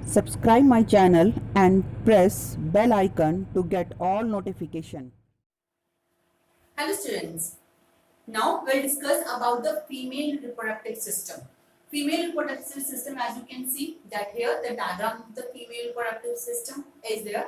Subscribe my channel and press bell icon to get all notification. Hello students. Now we'll discuss about the female reproductive system. Female reproductive system, as you can see that here the diagram of the female reproductive system is there.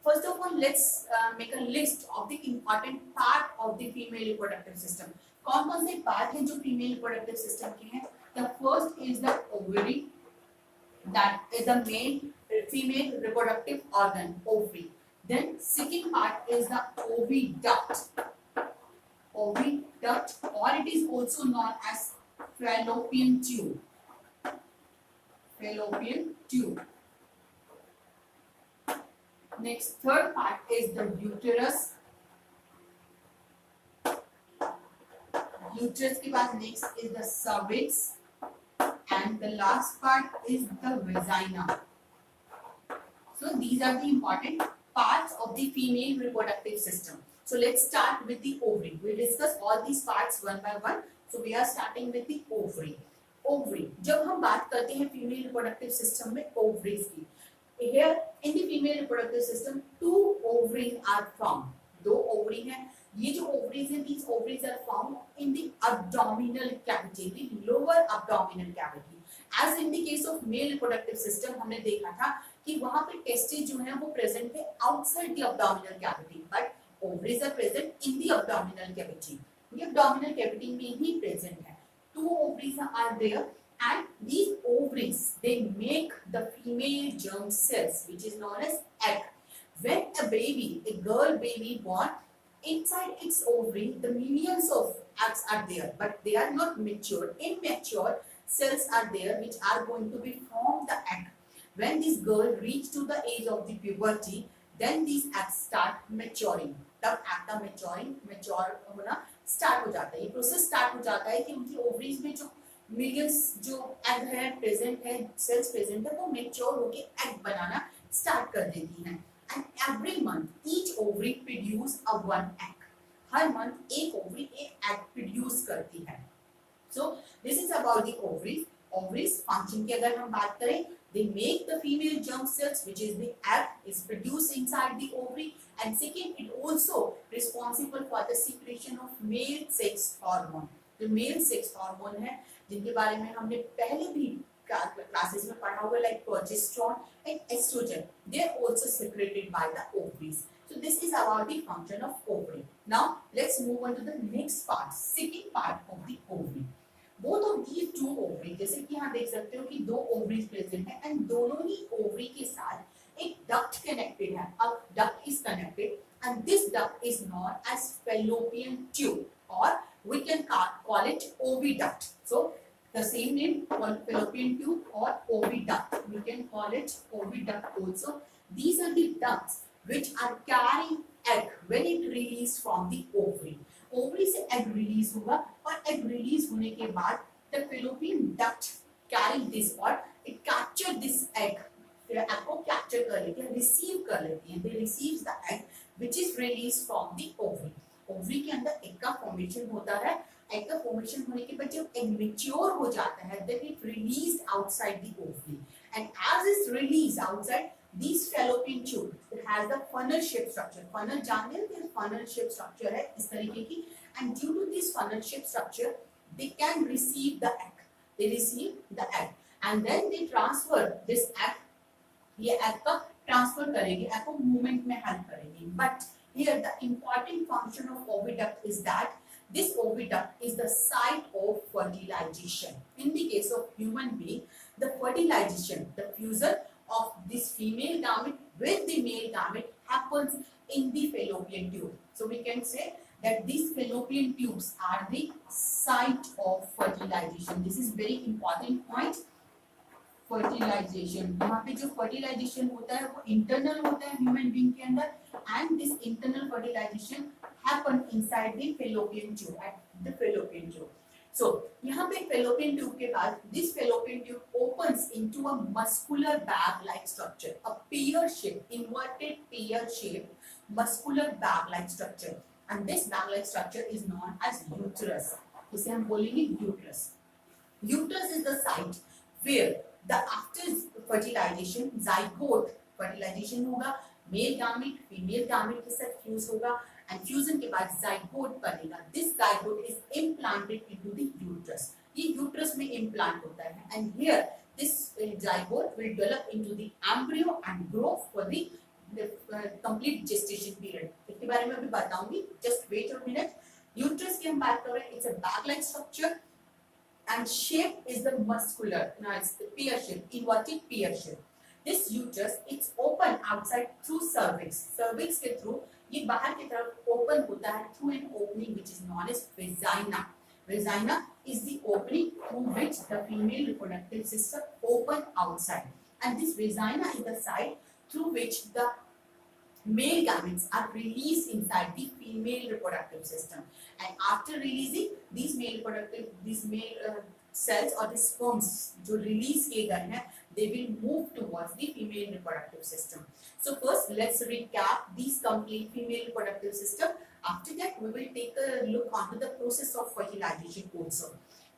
First of all, let's make a list of the important part of the female reproductive system. कौन-कौन से part हैं जो female reproductive system के हैं? The first is the ovary, that is the main female reproductive organ, ovary. Then second part is the oviduct. Oviduct, or it is also known as fallopian tube. Fallopian tube. Next, third part is the uterus. Uterus के बाद next is the cervix, and the last part is the vagina. So these are the important parts of the female reproductive system. So let's start with the ovary. We'll discuss all these parts one by one. So we are starting with the ovary. Ovary. जब हम बात करते हैं female reproductive system में ovaries की, here in the female reproductive system, two ovaries are found. दो ovary हैं. ये जो ovaries हैं, these ovaries are found in the abdominal cavity, the lower abdominal cavity. As in the case of male reproductive system, हमने देखा था कि वहाँ पे testes जो हैं वो present है outside the abdominal cavity, but ovaries are present in the abdominal cavity. ये abdominal cavity में ही present है. Two ovaries are there, and these ovaries they make the female germ cells, which is known as egg. When a baby, a girl baby born, inside its ovary, the millions of eggs are there, but they are not mature. Immature cells are there, which are going to be from the egg. When this girl reach to the age of the puberty, then these eggs start maturing. तब egg का mature होना start हो जाता है. ये process start हो जाता है कि उनकी ovaries में जो millions जो egg है present है, cells present है, वो mature होके egg बनाना start कर देती हैं. And every month each ovary produce a one egg. Her month एक ovary एक egg produce करती है. So this is about the ovaries. Ovaries function की अगर हम बात करें, they make the female germ cells, which is the egg is produced inside the ovary, and second it also responsible for the secretion of male sex hormone. जो male sex hormone है, जिनके बारे में हमने पहले भी classes में पढ़ा हुआ, like progesterone and estrogen, they are also secreted by the ovaries. So this is about the function of ovary. Now let's move on to the next part, second part of the ovary. Both of these two ovary, जैसे कि यहाँ देख सकते हो कि दो ovaries present है, and दोनों ही ovary के साथ एक duct connected है. A duct is connected, and this duct is known as fallopian tube, or we can call it oviduct. So the same name, called fallopian tube or oviduct. We can call it oviduct also. These are the ducts which are carrying egg when it released from the ovary. Ovary से egg release होगा, और egg release होने के बाद the fallopian duct carry this, और it capture this egg, फिर egg को capture कर लेती है, रिसीव कर लेती है. They receives the egg which is released from the ovary. Ovary के अंदर एग का फॉर्मेशन होता है. एग का फॉर्मेशन होने के बाद जब एग मैच्योर हो जाता है, then it released outside the ovary, and egg is released outside, this fallopian tube it has the funnel shaped structure. funnel जानते हैं कि funnel shaped structure है इस तरीके की, and due to this funnel shaped structure they can receive the egg. They receive the egg and then they transfer this egg. ये egg का transfer करेगी, egg को movement में help करेगी. But here the important function of oviduct is that this oviduct is the site of fertilization. In the case of human being, the fertilization, the fusion of this female gamete with the male gamete happens in the fallopian tube. So we can say that these fallopian tubes are the site of fertilization. This is very important point. Fertilization, यहाँ पे जो fertilization होता है वो internal होता है human being के अंदर, and this internal fertilization happen inside the fallopian tube, at the fallopian tube. So यहाँ पे fallopian tube के बाद this fallopian tube opens into a muscular bag-like structure, a pear-shaped, inverted pear-shaped muscular bag-like structure, and this bag-like structure is known as uterus. इसे हम बोलेंगे uterus. Uterus is the site where the after fertilization, zygote fertilization होगा, mail गामेट female गामेट के साथ fuse होगा and fusion के बाद zygote बनेगा. This zygote is implanted into the uterus. ये यूट्रस में इम्प्लांट होता है and here this zygote will develop into the embryo and grow for the complete gestation period. इसके बारे में अभी बताऊंगी, just wait a minute. Uterus की हम बात कर रहे हैं, it's a bag-like structure and shape is the muscular, now it's the pear shape, inverted pear shape. This uterus it's open outside through cervix. Cervix के through ये बाहर की तरफ open होता है through an opening which is known as vagina. Vagina is the opening through which the female reproductive system open outside, and this vagina is the side through which the male gametes are released inside the female reproductive system. And after releasing these male cells or the sperms जो release किए गए हैं, they will move towards the female reproductive system. So first let's recap these complete female reproductive system. After that we will take a look onto the process of fertilization also.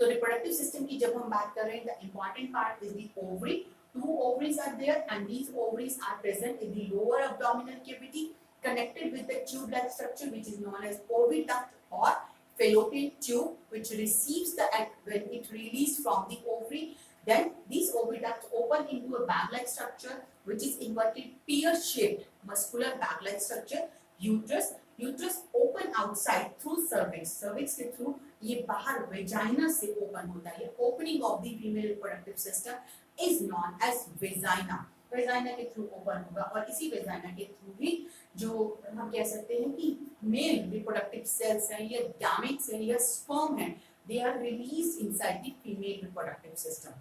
तो reproductive system की जब हम बात कर रहे हैं, the important part is the ovary. Two ovaries are there and these ovaries are present in the lower abdominal cavity connected with the tube-like structure which is known as oviduct or fallopian tube, which receives the egg when it released from the ovary. Then these oviducts open into a bag-like structure which is inverted pear-shaped muscular bag-like structure. Uterus open outside through cervix. Cervix के through ये बाहर vagina से open होता है. Opening of the female reproductive system is known as vagina. Vagina के through open होगा और इसी vagina के through ही जो हम कह सकते हैं कि male reproductive cells हैं या gametes हैं या sperm हैं, they are released inside the female reproductive system.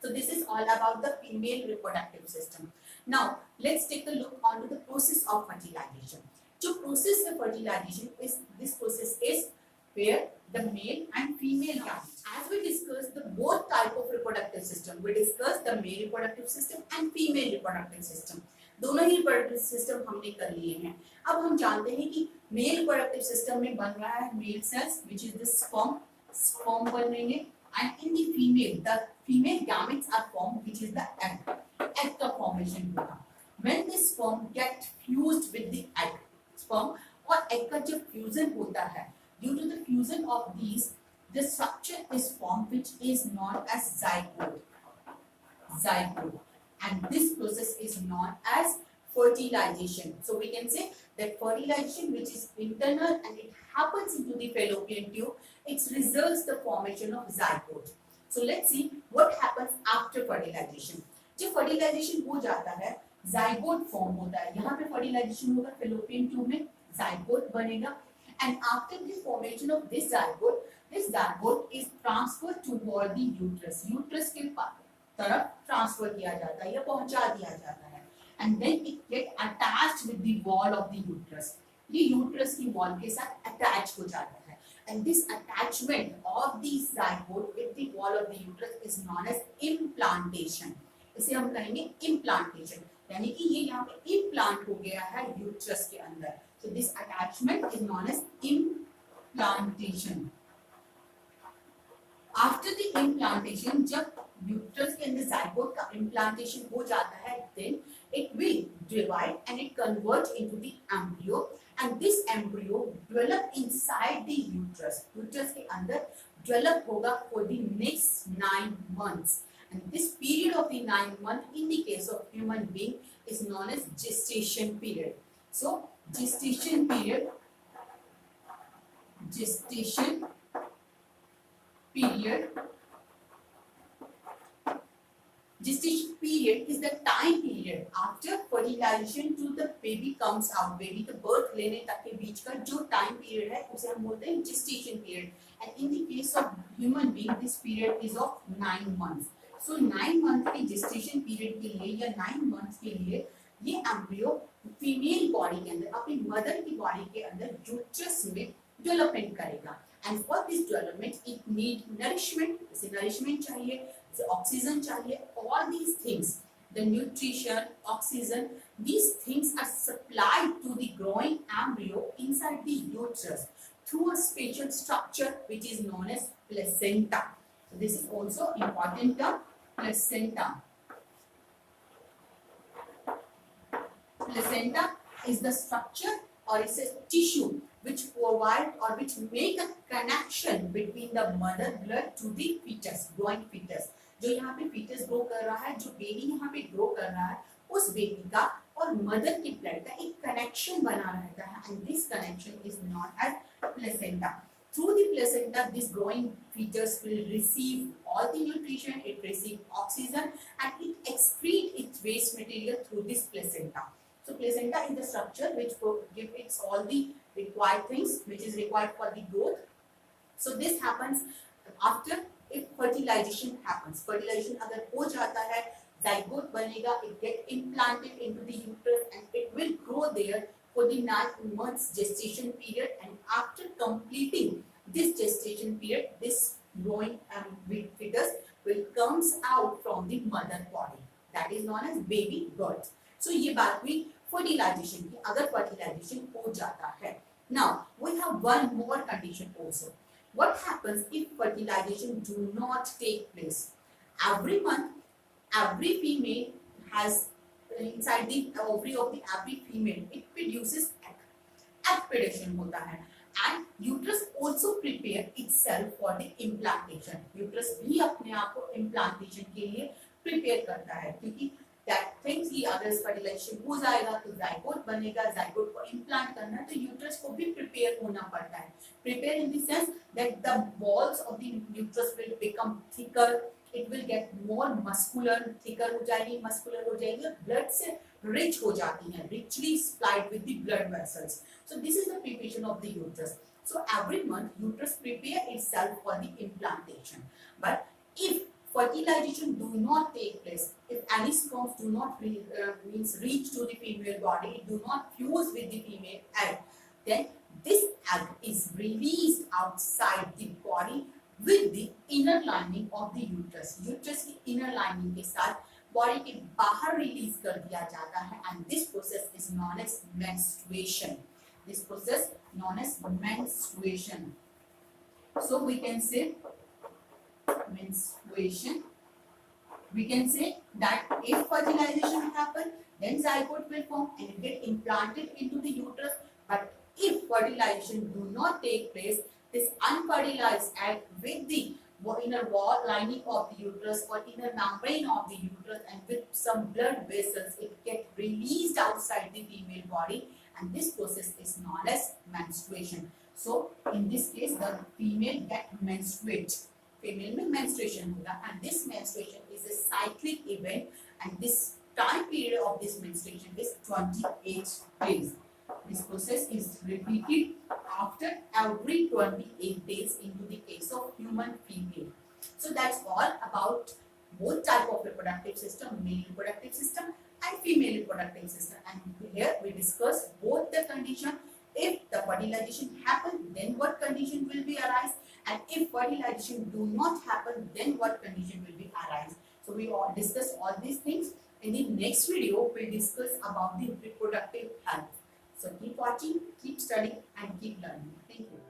So this is all about the female reproductive system. Now let's take a look onto the process of fertilization. जो process of fertilization is, this process is where the male and female gametes. As we discussed the both type of reproductive system, we discussed the male reproductive system and female reproductive system. दोनों ही reproductive system हमने कर लिए हैं. अब हम जानते हैं कि male reproductive system में बन रहा है male cells, which is the sperm बनेंगे, and in the female gametes are formed, which is the egg का formation होगा. When the sperm get fused with the egg, sperm और egg का जब fusion होता है, due to the fusion of these, the structure is formed which is known as zygote. And this process is known as fertilization. So we can say that fertilization, which is internal and it happens into the fallopian tube, it results the formation of zygote. So let's see what happens after fertilization. जब fertilization हो जाता है, zygote form होता है. यहाँ पे fertilization होगा fallopian tube में, zygote बनेगा. And after the formation of this zygote is transferred toward the uterus. Uterus के तरफ ट्रांसफर किया जाता है या पहुंचा दिया जाता है. And then it get attached with the wall of the uterus. ये यूट्रस की वॉल के साथ अटैच हो जाता है. And this attachment of the zygote with the wall of the uterus is known as implantation. इसे हम कहेंगे implantation. यानी कि ये यहाँ पे implant हो गया है यूट्रस के अंदर. So this attachment is known as implantation. After the implantation, जब यूट्रस के अंदर zygote का implantation हो जाता है, then it will divide and it converts into the embryo, and this embryo develop inside the uterus. Uterus के अंदर develop होगा for the next 9 months, and this period of the 9 months in the case of human being is known as gestation period. So gestation period Gestation period is the time period after fertilization to the baby comes out. Baby के birth लेने तक के बीच का जो time period है उसे हम बोलते हैं gestation period. And in the case of human being, this period is of 9 months. So 9 months के gestation period के लिए या 9 months के लिए ये embryo female body के अंदर अपनी mother की body के अंदर uterus में development करेगा. And for this development, it need nourishment. इसे nourishment चाहिए, इसे oxygen चाहिए. All these things, the nutrition, oxygen, these things are supplied to the growing embryo inside the uterus through a special structure which is known as placenta. So this is also important term, placenta. placenta is the structure or it's a tissue which provide or which make a connection between the mother blood to the fetus, growing fetus. जो यहाँ पे fetus grow कर रहा है, जो baby यहाँ पे grow कर रहा है, उस baby का और mother की blood का एक connection बना रहता है, and this connection is known as placenta. Through the placenta, this growing fetus will receive all the nutrition, it receive oxygen, and it excrete its waste material through this placenta. So placenta is the structure which give it all the required things which is required for the growth. So this happens after if fertilization happens. Fertilization अगर हो जाता है, zygote बनेगा, it get implanted into the uterus and it will grow there for the 9 months gestation period, and after completing this gestation period, this growing fetus will comes out from the mother body. That is known as baby birth. So ये बात हुई fertilization की. अगर fertilization हो जाता है. Now we have one more condition also. What happens if fertilization do not take place? Every month, every female has inside the ovary of the every female, it produces egg. Egg production होता है, and uterus also prepare itself for the implantation. Uterus भी अपने आप को implantation के लिए prepare करता है, क्योंकि that things ही अगर fertilization हो जाएगा तो zygote बनेगा, zygote को implant करना है तो uterus को भी prepare होना पड़ता है. Prepare in the sense that the walls of the uterus will become thicker, it will get more muscular, thicker हो जाएगी, muscular हो जाएगी, blood से rich हो जाती है, richly supplied with the blood vessels. So this is the preparation of the uterus. So every month uterus prepare itself for the implantation. But if fertilization do not take place, if any sperms do not reach to the female body, do not fuse with the female egg, then this egg is released outside the body with the inner lining of the uterus. Uterus की inner lining के साथ body के बाहर release कर दिया जाता है, and this process is known as menstruation. This process known as menstruation. So we can say menstruation. We can say that if fertilization happen, then zygote will form and it get implanted into the uterus. But if fertilization do not take place, this unfertilized egg with the inner wall lining of the uterus or inner membrane of the uterus and with some blood vessels, it get released outside the female body, and this process is known as menstruation. So in this case, the female get menstruate. Female में menstruation होगा, and this menstruation is a cyclic event, and this time period of this menstruation is 28 days. This process is repeated after every 28 days into the case of human female. So that's all about both type of reproductive system, male reproductive system and female reproductive system. And here we discuss both the condition. If the fertilization happen, then what condition will be arise, and if fertilization do not happen, then what condition will be arise. So we all discuss all these things. In the next video, we'll discuss about the reproductive health. So keep watching, keep studying and keep learning. Thank you.